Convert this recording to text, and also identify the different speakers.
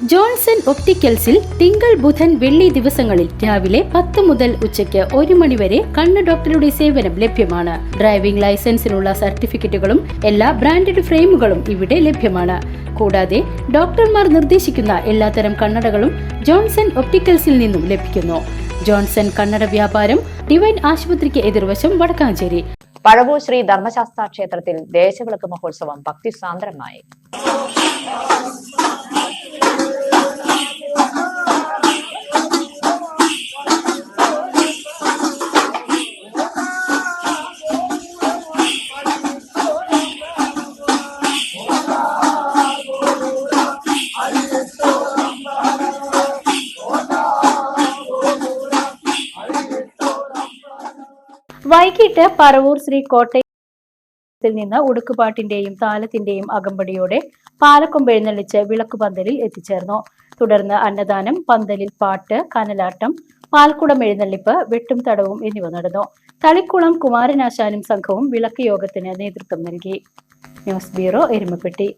Speaker 1: Johnson ഒപ്റ്റിക്കൽസിൽ തിങ്കൾ ബുധൻ വെള്ളി ദിവസങ്ങളിൽ രാവിലെ 10 മുതൽ ഉച്ചയ്ക്ക് 1 മണി വരെ കണ്ണ് ഡോക്ടറുടെ സേവനം ലഭ്യമാണ്. ഡ്രൈവിംഗ് ലൈസൻസിനുള്ള സർട്ടിഫിക്കറ്റുകളും എല്ലാ ബ്രാൻഡഡ് ഫ്രെയിമുകളും ഇവിടെ ലഭ്യമാണ്. കൂടാതെ ഡോക്ടർമാർ നിർദ്ദേശിക്കുന്ന എല്ലാത്തരം കണ്ണടകളും ജോൺസൺ ഒപ്റ്റിക്കൽസിൽ നിന്നും ലഭിക്കുന്നു. ജോൺസൺ കണ്ണട വ്യാപാരം ഡിവൈൻ ആശുപത്രിക്ക് എതിർവശം വടക്കാഞ്ചേരി.
Speaker 2: പഴവൂർ ശ്രീ ധർമ്മശാസ്ത്ര ക്ഷേത്രത്തിൽ ദേശവിളക്ക് മഹോത്സവം ഭക്തിസാന്ദ്രമായി.
Speaker 1: വൈകിട്ട് പറവൂർ ശ്രീ കോട്ടയത്തിൽ നിന്ന് ഉടുക്കുപാട്ടിന്റെയും താലത്തിന്റെയും അകമ്പടിയോടെ പാലക്കൊമ്പ് എഴുന്നള്ളിച്ച് വിളക്കുപന്തലിൽ എത്തിച്ചേർന്നു. തുടർന്ന് അന്നദാനം, പന്തലിൽ പാട്ട്, കനലാട്ടം, പാൽക്കുടം എഴുന്നള്ളിപ്പ്, വെട്ടും തടവും എന്നിവ നടന്നു. തളിക്കുളം കുമാരനാശാനും സംഘവും വിളക്ക് യോഗത്തിന് നേതൃത്വം നൽകി. News bureau, Erumapetty.